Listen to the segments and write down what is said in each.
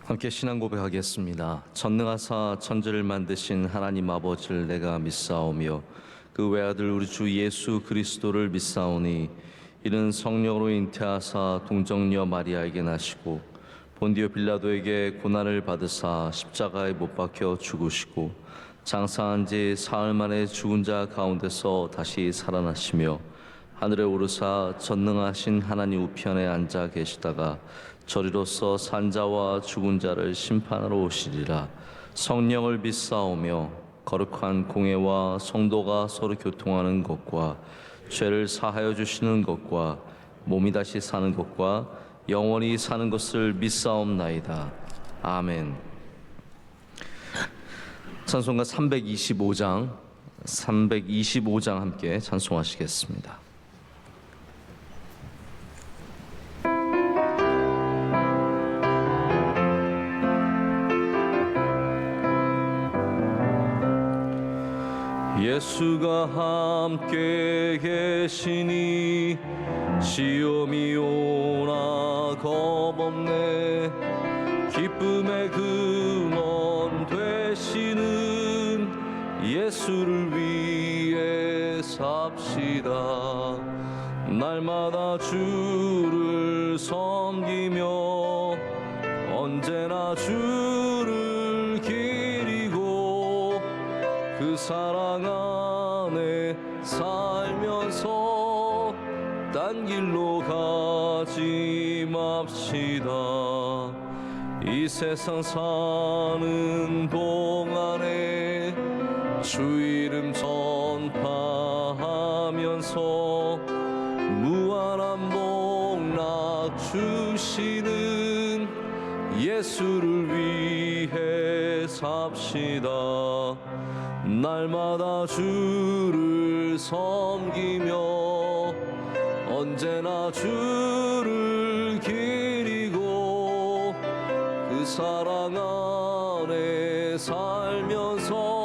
함께 신앙 고백하겠습니다. 전능하사 천지를 만드신 하나님 아버지를 내가 믿사오며 그 외아들 우리 주 예수 그리스도를 믿사오니 이는 성령으로 잉태하사 동정녀 마리아에게 나시고 본디오 빌라도에게 고난을 받으사 십자가에 못 박혀 죽으시고 장사한 지 사흘 만에 죽은 자 가운데서 다시 살아나시며 하늘에 오르사 전능하신 하나님 우편에 앉아 계시다가 저리로서 산자와 죽은 자를 심판하러 오시리라. 성령을 믿사오며 거룩한 공회와 성도가 서로 교통하는 것과 죄를 사하여 주시는 것과 몸이 다시 사는 것과 영원히 사는 것을 믿사옵나이다. 아멘. 찬송가 325장 함께 찬송하시겠습니다. 예수가 함께 계시니 시험이 오나 겁없네. 기쁨의 근원 되시는 예수를 위해 삽시다. 날마다 주를 섬기며 언제나 주를 기리고 그 사랑 안에 살면서 딴 길로 가지 맙시다. 이 세상 사는 동안에 주 이름 전파하면서 무한한 복락 주시는 예수를 위해 삽시다. 날마다 주를 섬기며 언제나 주를 기리고 그 사랑 안에 살면서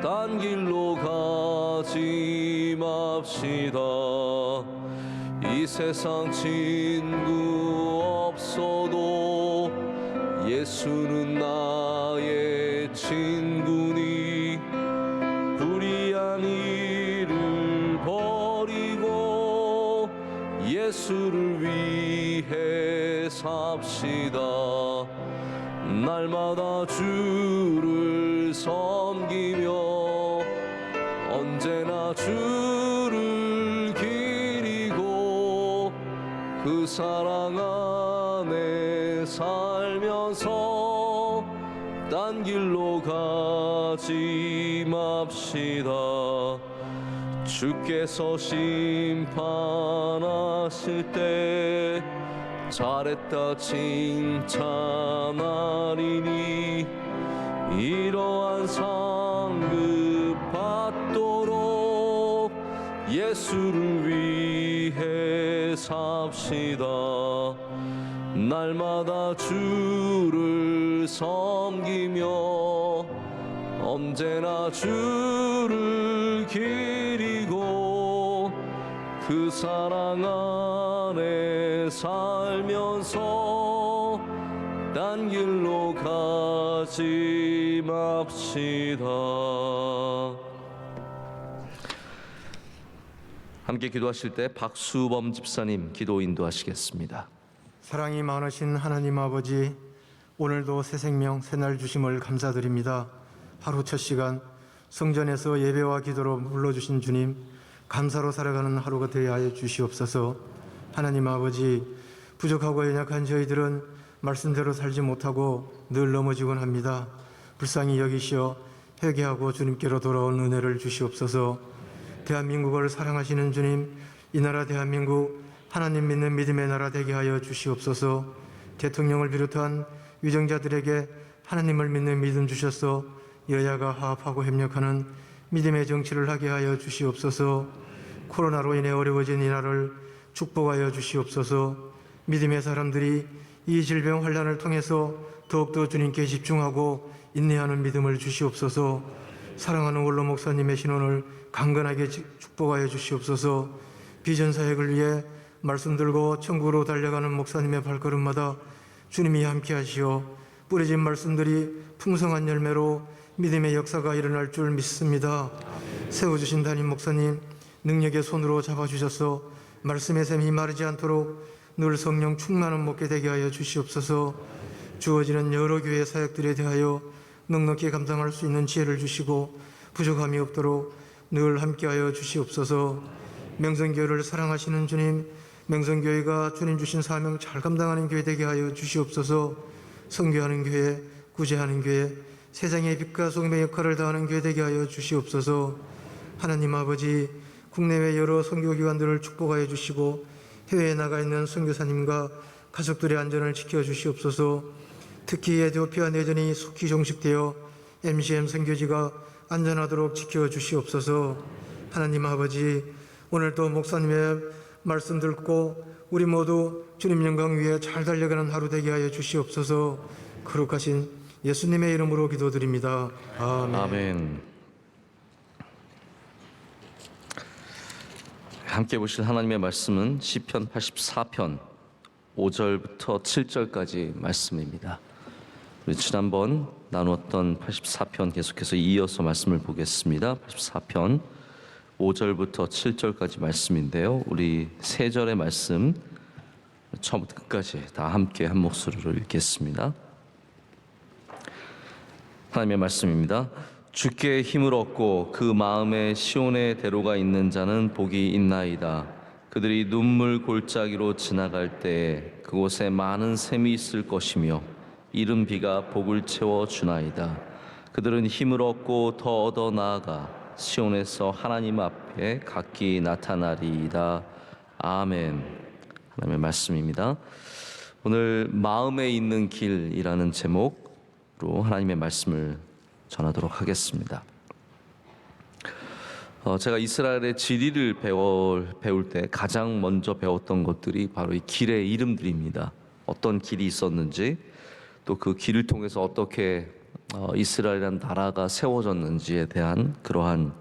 딴 길로 가지 맙시다. 이 세상 친구 없어도 예수는 나의 친구니 불의한 일을 버리고 예수를 위해 삽시다. 날마다 주를 섬기며 언제나 주를 기리고 그 사랑 안에 살면서 딴 길로 가지 맙시다. 주께서 심판하실 때 잘했다 칭찬하리니 이러한 상급 받도록 예수를 위해 삽시다. 날마다 주를 섬기며 언제나 주를 기리고 그 사랑 안에 살면서 딴 길로 가지 맙시다. 함께 기도하실 때 박수범 집사님 기도 인도하시겠습니다. 사랑이 많으신 하나님 아버지, 오늘도 새 생명 새날 주심을 감사드립니다. 하루 첫 시간 성전에서 예배와 기도로 불러주신 주님, 감사로 살아가는 하루가 되게 하여 주시옵소서. 하나님 아버지, 부족하고 연약한 저희들은 말씀대로 살지 못하고 늘 넘어지곤 합니다. 불쌍히 여기시어 회개하고 주님께로 돌아온 은혜를 주시옵소서. 대한민국을 사랑하시는 주님, 이 나라 대한민국 하나님 믿는 믿음의 나라 되게 하여 주시옵소서. 대통령을 비롯한 위정자들에게 하나님을 믿는 믿음 주셔서 여야가 화합하고 협력하는 믿음의 정치를 하게 하여 주시옵소서. 코로나로 인해 어려워진 이 나라를 축복하여 주시옵소서. 믿음의 사람들이 이 질병 환란을 통해서 더욱더 주님께 집중하고 인내하는 믿음을 주시옵소서. 사랑하는 원로 목사님의 신원을 강건하게 축복하여 주시옵소서. 비전 사역을 위해 말씀 들고 천국으로 달려가는 목사님의 발걸음마다 주님이 함께하시어 뿌려진 말씀들이 풍성한 열매로 믿음의 역사가 일어날 줄 믿습니다. 세워주신 담임 목사님 능력의 손으로 잡아주셔서 말씀의 샘이 마르지 않도록 늘 성령 충만한 먹게 되게 하여 주시옵소서. 주어지는 여러 교회 사역들에 대하여 넉넉히 감당할 수 있는 지혜를 주시고 부족함이 없도록 늘 함께하여 주시옵소서. 명성교회를 사랑하시는 주님, 명성교회가 주님 주신 사명 잘 감당하는 교회 되게 하여 주시옵소서. 선교하는 교회, 구제하는 교회, 세상의 빛과 소금의 역할을 다하는 교회 되게 하여 주시옵소서. 하나님 아버지, 국내외 여러 선교기관들을 축복하여 주시고 해외에 나가 있는 선교사님과 가족들의 안전을 지켜 주시옵소서. 특히 에티오피아 내전이 속히 종식되어 MCM 선교지가 안전하도록 지켜 주시옵소서. 하나님 아버지, 오늘도 목사님의 말씀 듣고 우리 모두 주님 영광 위에 잘 달려가는 하루 되게 하여 주시옵소서. 거룩하신 예수님의 이름으로 기도드립니다. 아멘. 아멘. 함께 보실 하나님의 말씀은 시편 84편 5절부터 7절까지 말씀입니다. 우리 지난번 나누었던 84편 계속해서 이어서 말씀을 보겠습니다. 84편 5절부터 7절까지 말씀인데요. 우리 세 절의 말씀 처음부터 끝까지 다 함께 한 목소리로 읽겠습니다. 하나님의 말씀입니다. 주께 힘을 얻고 그 마음에 시온의 대로가 있는 자는 복이 있나이다. 그들이 눈물 골짜기로 지나갈 때에 그곳에 많은 샘이 있을 것이며 이른 비가 복을 채워 주나이다. 그들은 힘을 얻고 더 얻어 나아가 시온에서 하나님 앞에 각기 나타나리이다. 아멘. 하나님의 말씀입니다. 오늘 마음에 있는 길이라는 제목으로 하나님의 말씀을 전하도록 하겠습니다. 제가 이스라엘의 지리를 배울 때 가장 먼저 배웠던 것들이 바로 이 길의 이름들입니다. 어떤 길이 있었는지, 또 그 길을 통해서 어떻게 이스라엘이라는 나라가 세워졌는지에 대한 그러한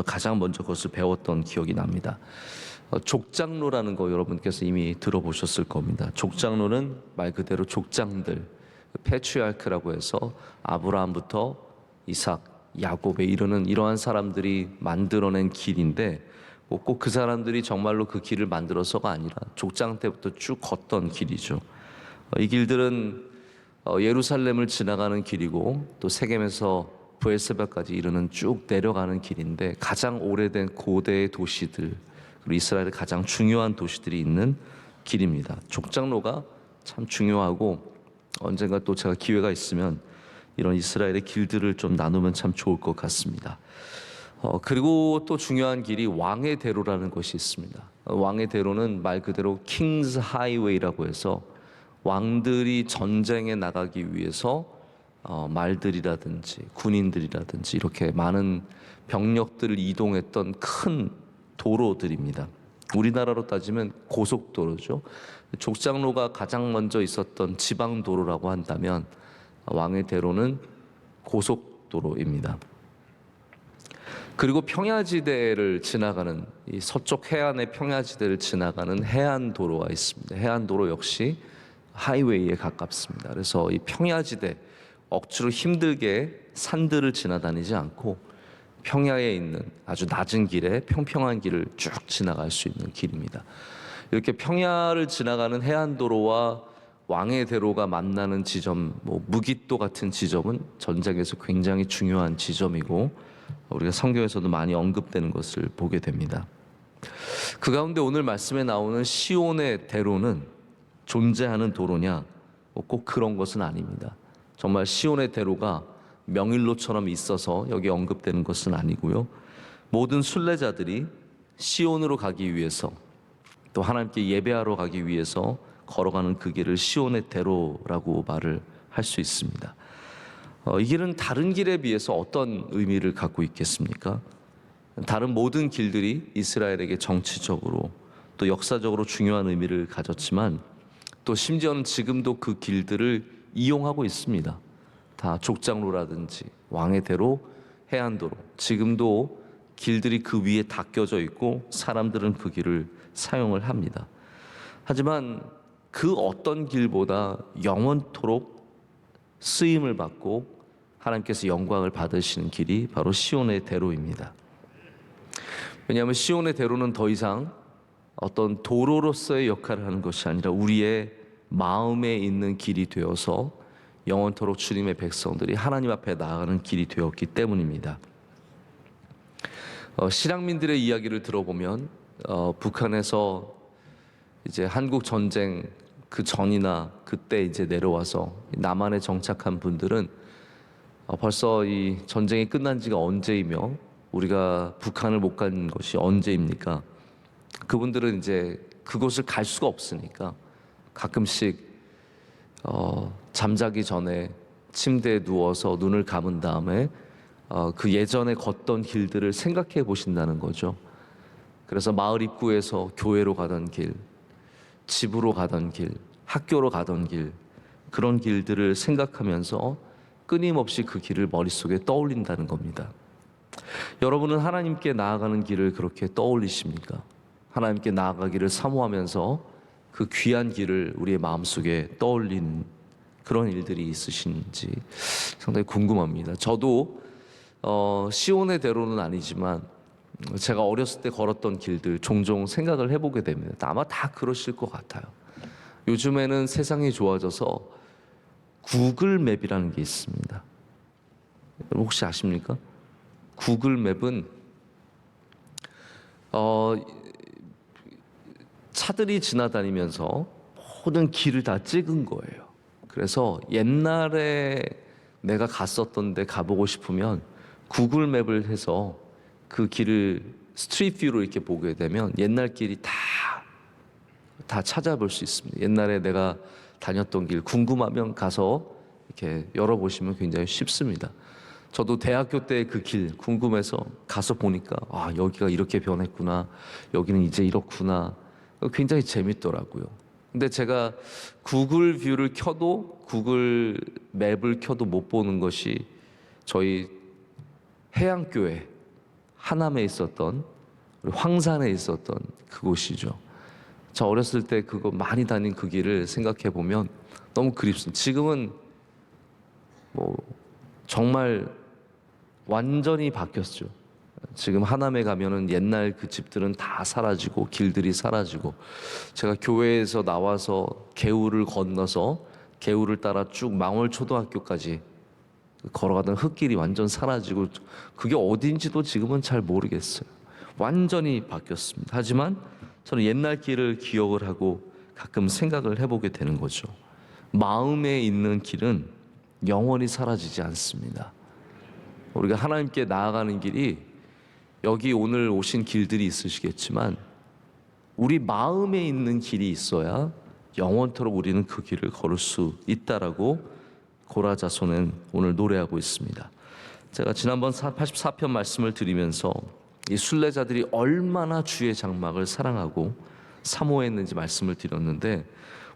가장 먼저 그것을 배웠던 기억이 납니다. 족장로라는 거 여러분께서 이미 들어보셨을 겁니다. 족장로는 말 그대로 족장들, 패트리아크라고 해서 아브라함부터 이삭, 야곱에 이르는 이러한 사람들이 만들어낸 길인데, 꼭 그 사람들이 정말로 그 길을 만들어서가 아니라 족장 때부터 쭉 걷던 길이죠. 이 길들은 예루살렘을 지나가는 길이고 또 세겜에서 브엘세바까지 이르는 쭉 내려가는 길인데, 가장 오래된 고대의 도시들, 그리고 이스라엘의 가장 중요한 도시들이 있는 길입니다. 족장로가 참 중요하고, 언젠가 또 제가 기회가 있으면 이런 이스라엘의 길들을 좀 나누면 참 좋을 것 같습니다. 그리고 또 중요한 길이 왕의 대로라는 것이 있습니다. 왕의 대로는 말 그대로 킹스 하이웨이라고 해서 왕들이 전쟁에 나가기 위해서 말들이라든지 군인들이라든지 이렇게 많은 병력들을 이동했던 큰 도로들입니다. 우리나라로 따지면 고속도로죠. 족장로가 가장 먼저 있었던 지방도로라고 한다면 왕의 대로는 고속도로입니다. 그리고 평야지대를 지나가는, 이 서쪽 해안의 평야지대를 지나가는 해안도로가 있습니다. 해안도로 역시 하이웨이에 가깝습니다. 그래서 이 평야지대, 억지로 힘들게 산들을 지나다니지 않고 평야에 있는 아주 낮은 길에 평평한 길을 쭉 지나갈 수 있는 길입니다. 이렇게 평야를 지나가는 해안도로와 왕의 대로가 만나는 지점, 무깃도 같은 지점은 전쟁에서 굉장히 중요한 지점이고 우리가 성경에서도 많이 언급되는 것을 보게 됩니다. 그 가운데 오늘 말씀에 나오는 시온의 대로는 존재하는 도로냐? 꼭 그런 것은 아닙니다. 정말 시온의 대로가 명일로처럼 있어서 여기 언급되는 것은 아니고요. 모든 순례자들이 시온으로 가기 위해서, 또 하나님께 예배하러 가기 위해서 걸어가는 그 길을 시온의 대로라고 말을 할 수 있습니다. 이 길은 다른 길에 비해서 어떤 의미를 갖고 있겠습니까? 다른 모든 길들이 이스라엘에게 정치적으로 또 역사적으로 중요한 의미를 가졌지만, 또 심지어는 지금도 그 길들을 이용하고 있습니다. 다 족장로라든지 왕의 대로, 해안도로, 지금도 길들이 그 위에 닦여져 있고 사람들은 그 길을 사용을 합니다. 하지만 그 어떤 길보다 영원토록 쓰임을 받고 하나님께서 영광을 받으시는 길이 바로 시온의 대로입니다. 왜냐하면 시온의 대로는 더 이상 어떤 도로로서의 역할을 하는 것이 아니라 우리의 마음에 있는 길이 되어서 영원토록 주님의 백성들이 하나님 앞에 나아가는 길이 되었기 때문입니다. 실향민들의 이야기를 들어보면 북한에서 이제 한국 전쟁 그 전이나 그때 이제 내려와서 남한에 정착한 분들은 벌써 이 전쟁이 끝난 지가 언제이며 우리가 북한을 못 간 것이 언제입니까? 그분들은 이제 그곳을 갈 수가 없으니까 가끔씩 잠자기 전에 침대에 누워서 눈을 감은 다음에 그 예전에 걷던 길들을 생각해 보신다는 거죠. 그래서 마을 입구에서 교회로 가던 길, 집으로 가던 길, 학교로 가던 길, 그런 길들을 생각하면서 끊임없이 그 길을 머릿속에 떠올린다는 겁니다. 여러분은 하나님께 나아가는 길을 그렇게 떠올리십니까? 하나님께 나아가기를 사모하면서 그 귀한 길을 우리의 마음속에 떠올리는 그런 일들이 있으신지 상당히 궁금합니다. 저도 시온의 대로는 아니지만 제가 어렸을 때 걸었던 길들 종종 생각을 해보게 됩니다. 아마 다 그러실 것 같아요. 요즘에는 세상이 좋아져서 구글 맵이라는 게 있습니다. 혹시 아십니까? 구글 맵은 차들이 지나다니면서 모든 길을 다 찍은 거예요. 그래서 옛날에 내가 갔었던 데 가보고 싶으면 구글 맵을 해서 그 길을 스트리트 뷰로 이렇게 보게 되면 옛날 길이 다 찾아볼 수 있습니다. 옛날에 내가 다녔던 길 궁금하면 가서 이렇게 열어보시면 굉장히 쉽습니다. 저도 대학교 때 그 길 궁금해서 가서 보니까 여기가 이렇게 변했구나, 여기는 이제 이렇구나, 굉장히 재밌더라고요. 근데 제가 구글 뷰를 켜도 구글 맵을 켜도 못 보는 것이 저희 해양교회 하남에 있었던 황산에 있었던 그곳이죠. 저 어렸을 때 그거 많이 다닌 그 길을 생각해 보면 너무 그립습니다. 지금은 정말 완전히 바뀌었죠. 지금 하남에 가면은 옛날 그 집들은 다 사라지고 길들이 사라지고, 제가 교회에서 나와서 개울을 건너서 개울을 따라 쭉 망월초등학교까지 걸어가던 흙길이 완전 사라지고 그게 어딘지도 지금은 잘 모르겠어요. 완전히 바뀌었습니다. 하지만 저는 옛날 길을 기억을 하고 가끔 생각을 해보게 되는 거죠. 마음에 있는 길은 영원히 사라지지 않습니다. 우리가 하나님께 나아가는 길이 여기 오늘 오신 길들이 있으시겠지만 우리 마음에 있는 길이 있어야 영원토록 우리는 그 길을 걸을 수 있다라고 고라자손은 오늘 노래하고 있습니다. 제가 지난번 84편 말씀을 드리면서 이 순례자들이 얼마나 주의 장막을 사랑하고 사모했는지 말씀을 드렸는데,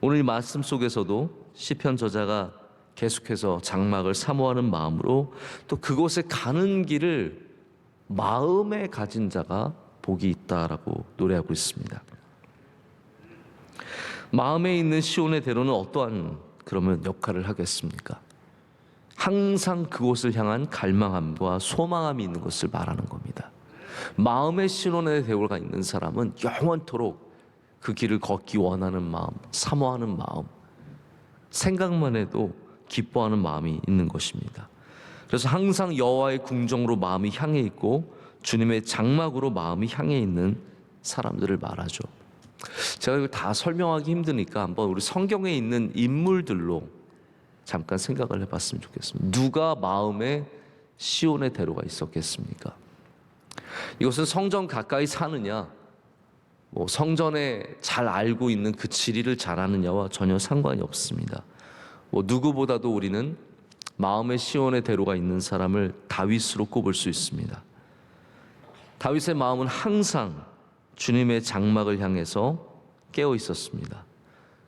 오늘 이 말씀 속에서도 시편 저자가 계속해서 장막을 사모하는 마음으로 또 그곳에 가는 길을 마음에 가진 자가 복이 있다라고 노래하고 있습니다. 마음에 있는 시온의 대로는 어떠한 그러면 역할을 하겠습니까? 항상 그곳을 향한 갈망함과 소망함이 있는 것을 말하는 겁니다. 마음의 시온의 대로가 있는 사람은 영원토록 그 길을 걷기 원하는 마음, 사모하는 마음, 생각만 해도 기뻐하는 마음이 있는 것입니다. 그래서 항상 여호와의 궁정으로 마음이 향해 있고 주님의 장막으로 마음이 향해 있는 사람들을 말하죠. 제가 이걸 다 설명하기 힘드니까 한번 우리 성경에 있는 인물들로 잠깐 생각을 해봤으면 좋겠습니다. 누가 마음에 시온의 대로가 있었겠습니까? 이것은 성전 가까이 사느냐, 성전에 잘 알고 있는 그 지리를 잘 아느냐와 전혀 상관이 없습니다. 누구보다도 우리는 마음의 시온의 대로가 있는 사람을 다윗으로 꼽을 수 있습니다. 다윗의 마음은 항상 주님의 장막을 향해서 깨어 있었습니다.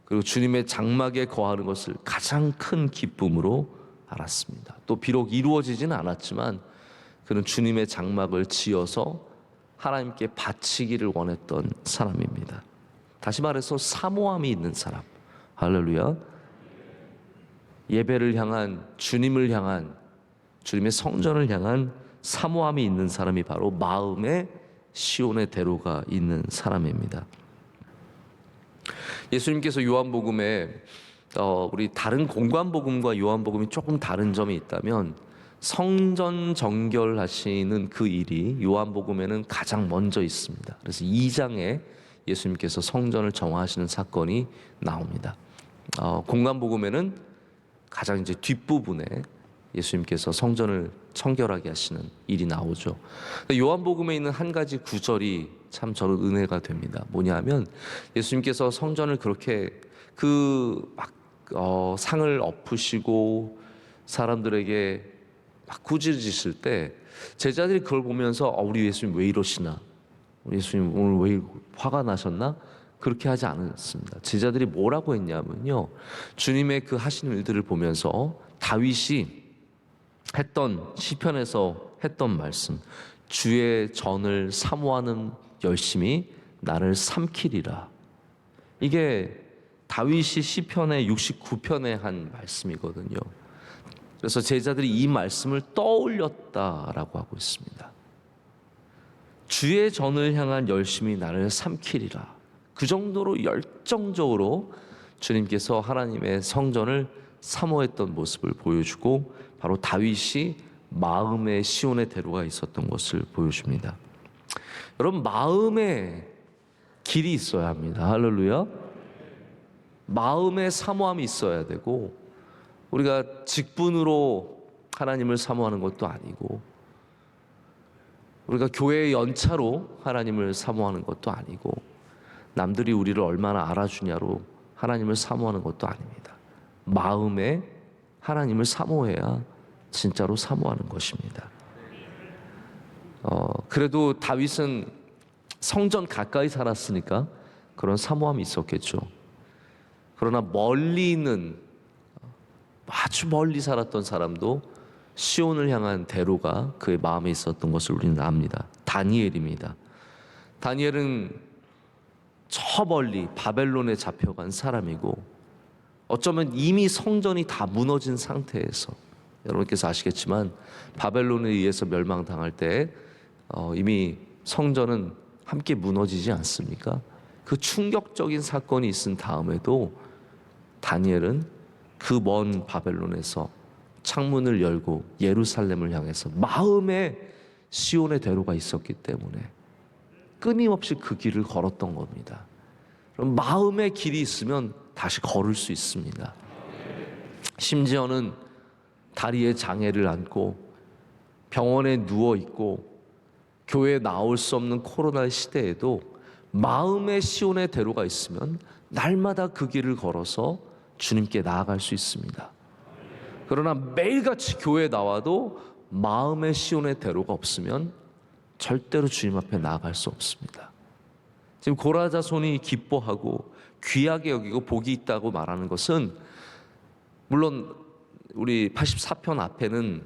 그리고 주님의 장막에 거하는 것을 가장 큰 기쁨으로 알았습니다. 또 비록 이루어지지는 않았지만 그는 주님의 장막을 지어서 하나님께 바치기를 원했던 사람입니다. 다시 말해서 사모함이 있는 사람, 할렐루야. 예배를 향한, 주님을 향한, 주님의 성전을 향한 사모함이 있는 사람이 바로 마음에 시온의 대로가 있는 사람입니다. 예수님께서 요한복음에 우리 다른 공관복음과 요한복음이 조금 다른 점이 있다면, 성전 정결하시는 그 일이 요한복음에는 가장 먼저 있습니다. 그래서 2장에 예수님께서 성전을 정화하시는 사건이 나옵니다. 공관복음에는 가장 이제 뒷부분에 예수님께서 성전을 청결하게 하시는 일이 나오죠. 요한복음에 있는 한 가지 구절이 참 저는 은혜가 됩니다. 뭐냐면, 예수님께서 성전을 그렇게 상을 엎으시고 사람들에게 막 꾸짖으실 때 제자들이 그걸 보면서 우리 예수님 왜 이러시나, 우리 예수님 오늘 왜 화가 나셨나, 그렇게 하지 않았습니다. 제자들이 뭐라고 했냐면요, 주님의 그 하시는 일들을 보면서 다윗이 했던 시편에서 했던 말씀, 주의 전을 사모하는 열심이 나를 삼키리라. 이게 다윗이 시편의 69편에 한 말씀이거든요. 그래서 제자들이 이 말씀을 떠올렸다라고 하고 있습니다. 주의 전을 향한 열심이 나를 삼키리라. 그 정도로 열정적으로 주님께서 하나님의 성전을 사모했던 모습을 보여주고, 바로 다윗이 마음의 시온의 대로가 있었던 것을 보여줍니다. 여러분, 마음의 길이 있어야 합니다. 할렐루야. 마음의 사모함이 있어야 되고, 우리가 직분으로 하나님을 사모하는 것도 아니고, 우리가 교회의 연차로 하나님을 사모하는 것도 아니고, 남들이 우리를 얼마나 알아주냐로 하나님을 사모하는 것도 아닙니다. 마음에 하나님을 사모해야 진짜로 사모하는 것입니다. 그래도 다윗은 성전 가까이 살았으니까 그런 사모함이 있었겠죠. 그러나 멀리 있는, 아주 멀리 살았던 사람도 시온을 향한 대로가 그의 마음에 있었던 것을 우리는 압니다. 다니엘입니다. 다니엘은 저 멀리 바벨론에 잡혀간 사람이고, 어쩌면 이미 성전이 다 무너진 상태에서, 여러분께서 아시겠지만 바벨론에 의해서 멸망당할 때 이미 성전은 함께 무너지지 않습니까? 그 충격적인 사건이 있은 다음에도 다니엘은 그 먼 바벨론에서 창문을 열고 예루살렘을 향해서 마음에 시온의 대로가 있었기 때문에 끊임없이 그 길을 걸었던 겁니다. 그럼 마음의 길이 있으면 다시 걸을 수 있습니다. 심지어는 다리에 장애를 안고 병원에 누워 있고 교회에 나올 수 없는 코로나 시대에도 마음의 시온의 대로가 있으면 날마다 그 길을 걸어서 주님께 나아갈 수 있습니다. 그러나 매일같이 교회에 나와도 마음의 시온의 대로가 없으면 절대로 주님 앞에 나아갈 수 없습니다. 지금 고라자손이 기뻐하고 귀하게 여기고 복이 있다고 말하는 것은, 물론 우리 84편 앞에는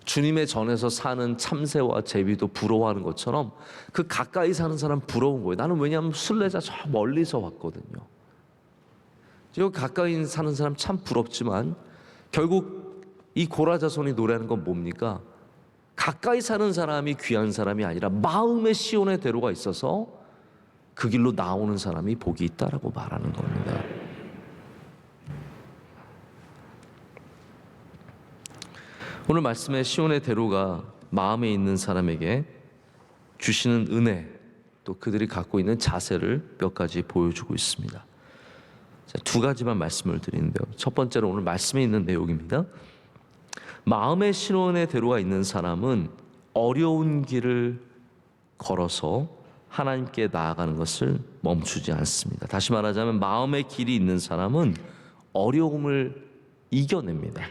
주님의 전에서 사는 참새와 제비도 부러워하는 것처럼 그 가까이 사는 사람 부러운 거예요. 나는 왜냐하면 순례자 저 멀리서 왔거든요. 여기 가까이 사는 사람 참 부럽지만, 결국 이 고라자손이 노래하는 건 뭡니까? 가까이 사는 사람이 귀한 사람이 아니라 마음의 시온의 대로가 있어서 그 길로 나오는 사람이 복이 있다라고 말하는 겁니다. 오늘 말씀의 시온의 대로가 마음에 있는 사람에게 주시는 은혜, 또 그들이 갖고 있는 자세를 몇 가지 보여주고 있습니다. 두 가지만 말씀을 드리는데요. 첫 번째로 오늘 말씀에 있는 내용입니다. 마음의 시온의 대로가 있는 사람은 어려운 길을 걸어서 하나님께 나아가는 것을 멈추지 않습니다. 다시 말하자면 마음의 길이 있는 사람은 어려움을 이겨냅니다.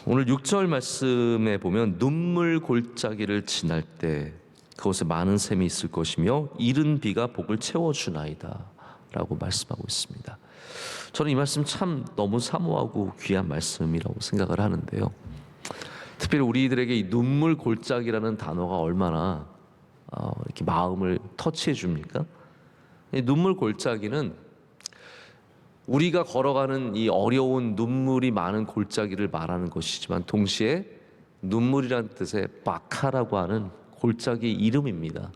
오늘 6절 말씀에 보면 눈물 골짜기를 지날 때 그곳에 많은 샘이 있을 것이며 이른 비가 복을 채워주나이다 라고 말씀하고 있습니다. 저는 이 말씀 참 너무 사모하고 귀한 말씀이라고 생각을 하는데요. 특별히 우리들에게 이 눈물 골짜기라는 단어가 얼마나 이렇게 마음을 터치해 줍니까? 이 눈물 골짜기는 우리가 걸어가는 이 어려운 눈물이 많은 골짜기를 말하는 것이지만 동시에 눈물이란 뜻의 바카라고 하는 골짜기 이름입니다.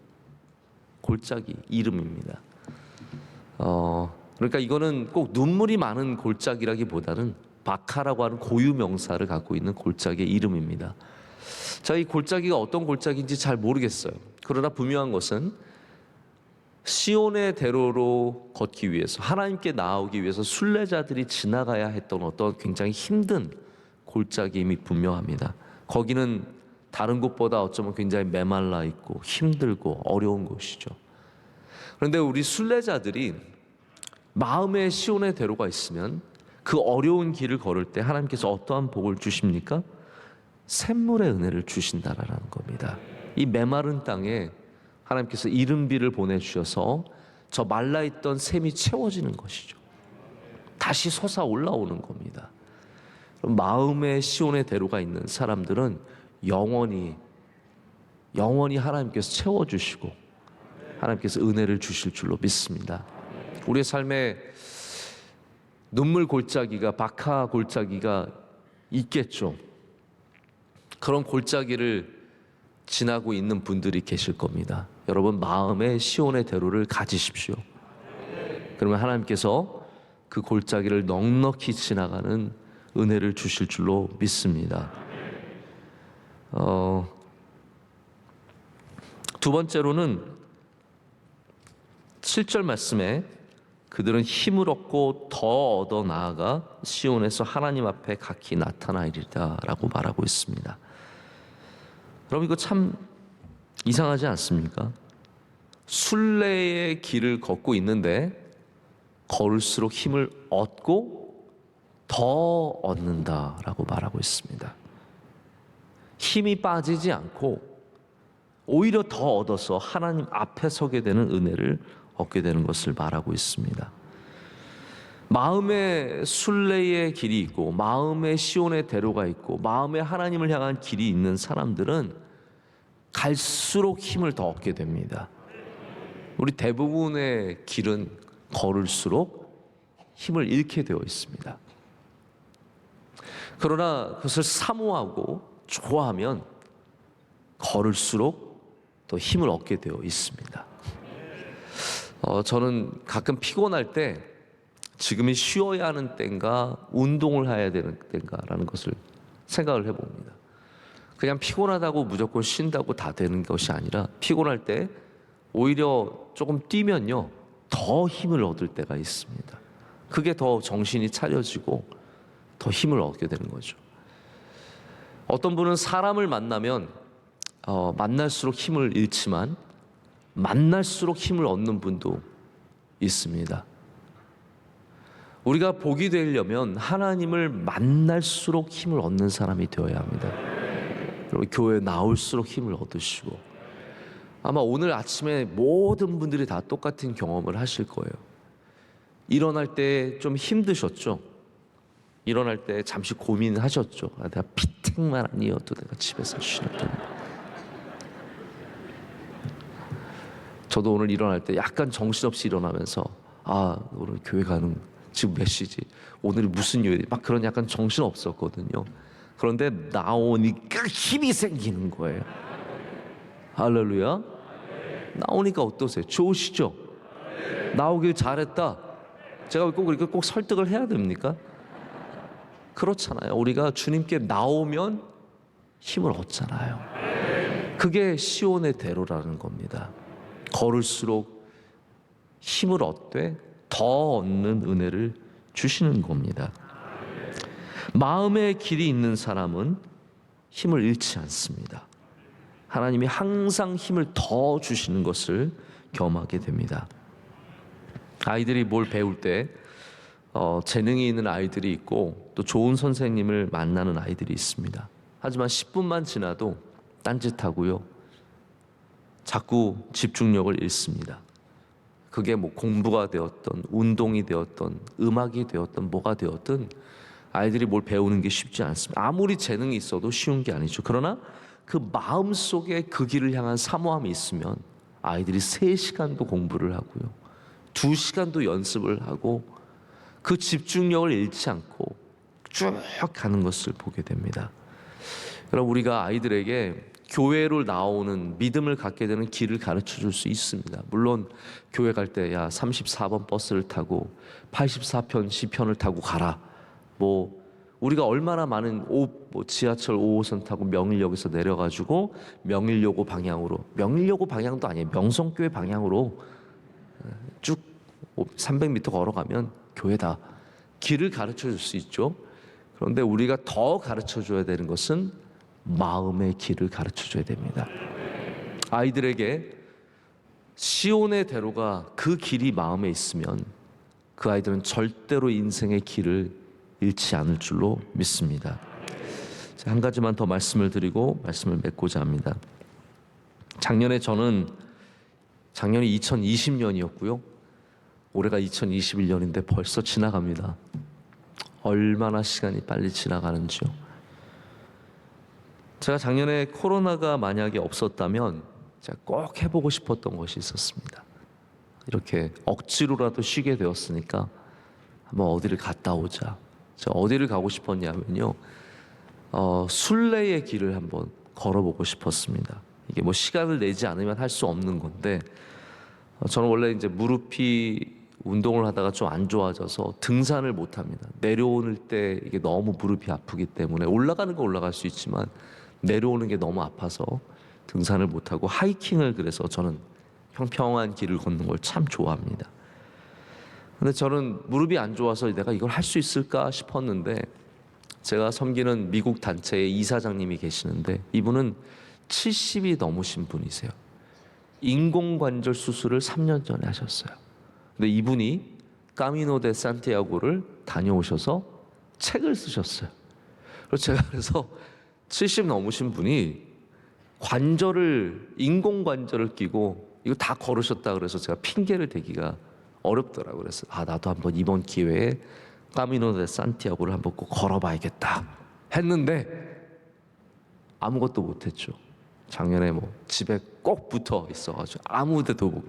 골짜기 이름입니다. 그러니까 이거는 꼭 눈물이 많은 골짜기라기보다는 바카라고 하는 고유 명사를 갖고 있는 골짜기의 이름입니다. 자, 이 골짜기가 어떤 골짜기인지 잘 모르겠어요. 그러나 분명한 것은 시온의 대로로 걷기 위해서, 하나님께 나아오기 위해서 순례자들이 지나가야 했던 어떤 굉장히 힘든 골짜기임이 분명합니다. 거기는 다른 곳보다 어쩌면 굉장히 메말라 있고 힘들고 어려운 곳이죠. 그런데 우리 순례자들이 마음의 시온의 대로가 있으면 그 어려운 길을 걸을 때 하나님께서 어떠한 복을 주십니까? 샘물의 은혜를 주신다라는 겁니다. 이 메마른 땅에 하나님께서 이른비를 보내주셔서 저 말라있던 샘이 채워지는 것이죠. 다시 솟아 올라오는 겁니다. 마음의 시온의 대로가 있는 사람들은 영원히 하나님께서 채워주시고 하나님께서 은혜를 주실 줄로 믿습니다. 우리의 삶에 눈물 골짜기가, 바카 골짜기가 있겠죠. 그런 골짜기를 지나고 있는 분들이 계실 겁니다. 여러분, 마음의 시온의 대로를 가지십시오. 그러면 하나님께서 그 골짜기를 넉넉히 지나가는 은혜를 주실 줄로 믿습니다. 두 번째로는 7절 말씀에 그들은 힘을 얻고 더 얻어 나아가 시온에서 하나님 앞에 각기 나타나리라 라고 말하고 있습니다. 여러분, 이거 참 이상하지 않습니까? 순례의 길을 걷고 있는데 걸을수록 힘을 얻고 더 얻는다라고 말하고 있습니다. 힘이 빠지지 않고 오히려 더 얻어서 하나님 앞에 서게 되는 은혜를 얻게 되는 것을 말하고 있습니다. 마음의 순례의 길이 있고 마음의 시온의 대로가 있고 마음의 하나님을 향한 길이 있는 사람들은 갈수록 힘을 더 얻게 됩니다. 우리 대부분의 길은 걸을수록 힘을 잃게 되어 있습니다. 그러나 그것을 사모하고 좋아하면 걸을수록 더 힘을 얻게 되어 있습니다. 저는 가끔 피곤할 때 지금이 쉬어야 하는 때인가 운동을 해야 되는 때인가라는 것을 생각을 해봅니다. 그냥 피곤하다고 무조건 쉰다고 다 되는 것이 아니라 피곤할 때 오히려 조금 뛰면요 더 힘을 얻을 때가 있습니다. 그게 더 정신이 차려지고 더 힘을 얻게 되는 거죠. 어떤 분은 사람을 만나면 만날수록 힘을 잃지만 만날수록 힘을 얻는 분도 있습니다. 우리가 복이 되려면 하나님을 만날수록 힘을 얻는 사람이 되어야 합니다. 여러분, 교회에 나올수록 힘을 얻으시고 아마 오늘 아침에 모든 분들이 다 똑같은 경험을 하실 거예요. 일어날 때 좀 힘드셨죠? 일어날 때 잠시 고민하셨죠? 내가 피팅만 아니어도 내가 집에서 쉬는 텐데. 저도 오늘 일어날 때 약간 정신없이 일어나면서 오늘 교회 가는 지금 몇 시지? 오늘이 무슨 요일이? 막 그런 약간 정신 없었거든요. 그런데 나오니까 힘이 생기는 거예요. 할렐루야. 나오니까 어떠세요? 좋으시죠? 나오길 잘했다. 제가 꼭 이렇게 꼭 설득을 해야 됩니까? 그렇잖아요. 우리가 주님께 나오면 힘을 얻잖아요. 그게 시온의 대로라는 겁니다. 걸을수록 힘을 얻되 더 얻는 은혜를 주시는 겁니다. 마음의 길이 있는 사람은 힘을 잃지 않습니다. 하나님이 항상 힘을 더 주시는 것을 경험하게 됩니다. 아이들이 뭘 배울 때 재능이 있는 아이들이 있고 또 좋은 선생님을 만나는 아이들이 있습니다. 하지만 10분만 지나도 딴짓하고요. 자꾸 집중력을 잃습니다. 그게 뭐 공부가 되었던 운동이 되었던 음악이 되었던 뭐가 되었든 아이들이 뭘 배우는 게 쉽지 않습니다. 아무리 재능이 있어도 쉬운 게 아니죠. 그러나 그 마음속에 그 길을 향한 사모함이 있으면 아이들이 3시간도 공부를 하고요. 2시간도 연습을 하고 그 집중력을 잃지 않고 쭉 가는 것을 보게 됩니다. 여러분, 우리가 아이들에게 교회로 나오는 믿음을 갖게 되는 길을 가르쳐 줄 수 있습니다. 물론 교회 갈 때 야 34번 버스를 타고 84편 시편을 타고 가라. 뭐 우리가 얼마나 많은 지하철 5호선 타고 명일역에서 내려가지고 명일여고 방향으로, 명일여고 방향도 아니에요, 명성교회 방향으로 쭉 300m 걸어가면 교회다. 길을 가르쳐 줄 수 있죠. 그런데 우리가 더 가르쳐 줘야 되는 것은 마음의 길을 가르쳐 줘야 됩니다. 아이들에게 시온의 대로가 그 길이 마음에 있으면 그 아이들은 절대로 인생의 길을 잃지 않을 줄로 믿습니다. 한 가지만 더 말씀을 드리고 말씀을 맺고자 합니다. 작년이 2020년이었고요. 올해가 2021년인데 벌써 지나갑니다. 얼마나 시간이 빨리 지나가는지요. 제가 작년에 코로나가 만약에 없었다면 제가 꼭 해보고 싶었던 것이 있었습니다. 이렇게 억지로라도 쉬게 되었으니까 한번 어디를 갔다 오자. 제가 어디를 가고 싶었냐면요, 순례의 길을 한번 걸어보고 싶었습니다. 이게 뭐 시간을 내지 않으면 할 수 없는 건데, 저는 원래 이제 무릎이 운동을 하다가 좀 안 좋아져서 등산을 못 합니다. 내려오는 때 이게 너무 무릎이 아프기 때문에, 올라가는 건 올라갈 수 있지만 내려오는 게 너무 아파서 등산을 못 하고 하이킹을, 그래서 저는 평평한 길을 걷는 걸 참 좋아합니다. 근데 저는 무릎이 안 좋아서 내가 이걸 할 수 있을까 싶었는데, 제가 섬기는 미국 단체의 이사장님이 계시는데 이분은 70이 넘으신 분이세요. 인공관절 수술을 3년 전에 하셨어요. 근데 이분이 까미노 데 산티아고를 다녀오셔서 책을 쓰셨어요. 그래서 70 넘으신 분이 인공관절을 끼고 이거 다 걸으셨다 그래서 제가 핑계를 대기가 어렵더라고요. 그래서 나도 한번 이번 기회에 까미노 데 산티아고를 한번 꼭 걸어봐야겠다 했는데 아무것도 못했죠. 작년에 뭐 집에 꼭 붙어 있어가지고 아무 데도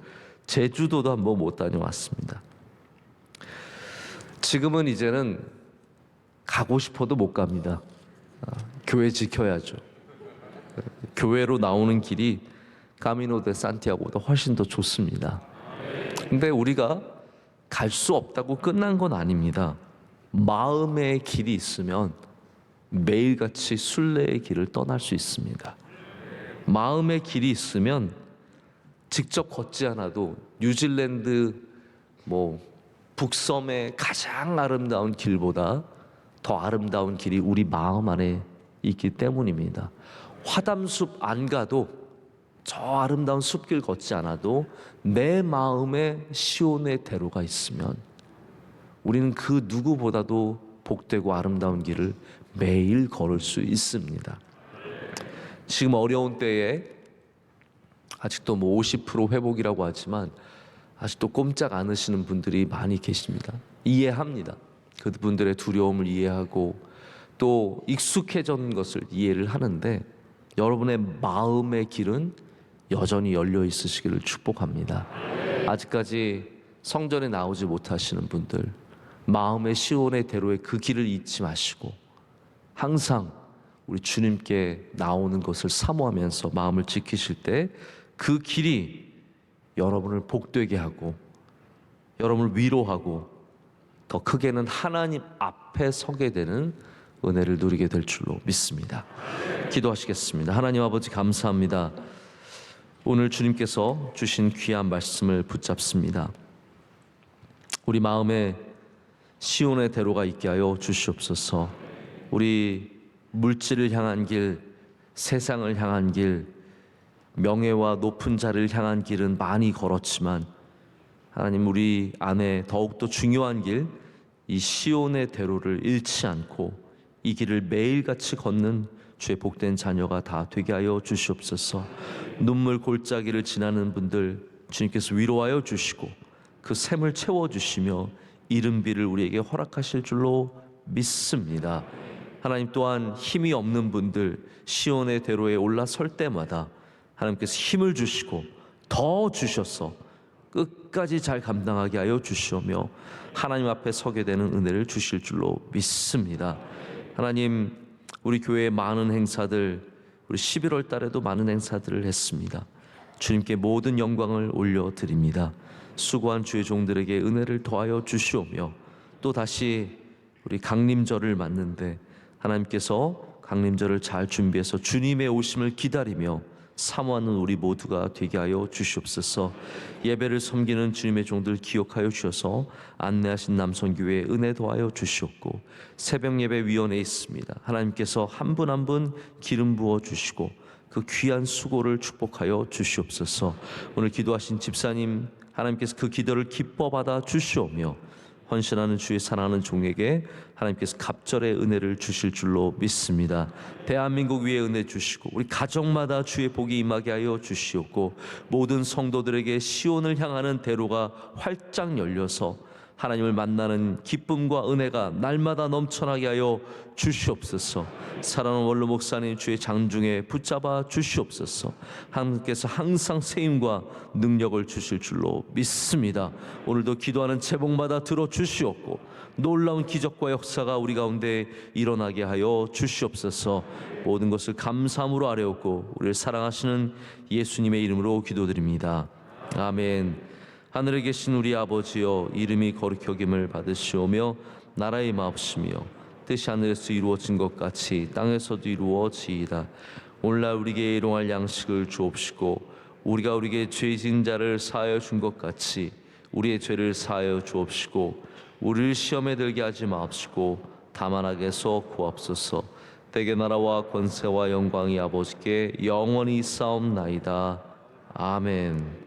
제주도도 한번 못 다녀왔습니다. 지금은 이제는 가고 싶어도 못 갑니다. 교회 지켜야죠. 교회로 나오는 길이 까미노 데 산티아고보다 훨씬 더 좋습니다. 근데 우리가 갈 수 없다고 끝난 건 아닙니다. 마음의 길이 있으면 매일같이 순례의 길을 떠날 수 있습니다. 마음의 길이 있으면 직접 걷지 않아도 뉴질랜드 북섬의 가장 아름다운 길보다 더 아름다운 길이 우리 마음 안에 있기 때문입니다. 화담숲 안 가도, 저 아름다운 숲길 걷지 않아도 내 마음에 시온의 대로가 있으면 우리는 그 누구보다도 복되고 아름다운 길을 매일 걸을 수 있습니다. 지금 어려운 때에 아직도 50% 회복이라고 하지만 아직도 꼼짝 않으시는 분들이 많이 계십니다. 이해합니다. 그분들의 두려움을 이해하고 또 익숙해진 것을 이해를 하는데, 여러분의 마음의 길은 여전히 열려 있으시기를 축복합니다. 아직까지 성전에 나오지 못하시는 분들, 마음의 시온의 대로의 그 길을 잊지 마시고 항상 우리 주님께 나오는 것을 사모하면서 마음을 지키실 때 그 길이 여러분을 복되게 하고 여러분을 위로하고 더 크게는 하나님 앞에 서게 되는 은혜를 누리게 될 줄로 믿습니다. 기도하시겠습니다. 하나님 아버지, 감사합니다. 오늘 주님께서 주신 귀한 말씀을 붙잡습니다. 우리 마음에 시온의 대로가 있게 하여 주시옵소서. 우리 물질을 향한 길, 세상을 향한 길, 명예와 높은 자리를 향한 길은 많이 걸었지만 하나님, 우리 안에 더욱더 중요한 길, 이 시온의 대로를 잃지 않고 이 길을 매일같이 걷는 주의 복된 자녀가 다 되게 하여 주시옵소서. 눈물 골짜기를 지나는 분들 주님께서 위로하여 주시고 그 샘을 채워주시며 이른 비를 우리에게 허락하실 줄로 믿습니다. 하나님, 또한 힘이 없는 분들 시온의 대로에 올라설 때마다 하나님께서 힘을 주시고 더 주셔서 끝까지 잘 감당하게 하여 주시오며 하나님 앞에 서게 되는 은혜를 주실 줄로 믿습니다. 하나님, 우리 교회의 많은 행사들, 우리 11월 달에도 많은 행사들을 했습니다. 주님께 모든 영광을 올려드립니다. 수고한 주의 종들에게 은혜를 더하여 주시오며 또 다시 우리 강림절을 맞는데 하나님께서 강림절을 잘 준비해서 주님의 오심을 기다리며 사모하는 우리 모두가 되게 하여 주시옵소서. 예배를 섬기는 주님의 종들 기억하여 주셔서 안내하신 남성교회에 은혜 더하여 주시옵고, 새벽 예배 위원회에 있습니다. 하나님께서 한 분 한 분 기름 부어 주시고 그 귀한 수고를 축복하여 주시옵소서. 오늘 기도하신 집사님, 하나님께서 그 기도를 기뻐 받아 주시오며 헌신하는 주의 사랑하는 종에게 하나님께서 갑절의 은혜를 주실 줄로 믿습니다. 대한민국 위에 은혜 주시고 우리 가정마다 주의 복이 임하게 하여 주시옵고, 모든 성도들에게 시온을 향하는 대로가 활짝 열려서 하나님을 만나는 기쁨과 은혜가 날마다 넘쳐나게 하여 주시옵소서. 사랑하는 원로 목사님, 주의 장중에 붙잡아 주시옵소서. 하나님께서 항상 세임과 능력을 주실 줄로 믿습니다. 오늘도 기도하는 제목마다 들어주시옵고 놀라운 기적과 역사가 우리 가운데 일어나게 하여 주시옵소서. 모든 것을 감사함으로 아뢰옵고 우리를 사랑하시는 예수님의 이름으로 기도드립니다. 아멘. 하늘에 계신 우리 아버지여, 이름이 거룩히 여김을 받으시오며 나라의 마옵시며 뜻이 하늘에서 이루어진 것 같이 땅에서도 이루어지이다. 오늘날 우리에게 일용할 양식을 주옵시고 우리가 우리에게 죄 지은 자를 사하여 준 것 같이 우리의 죄를 사하여 주옵시고 우리를 시험에 들게 하지 마옵시고 다만 악에서 구하옵소서. 대개 나라와 권세와 영광이 아버지께 영원히 있사옵나이다. 아멘.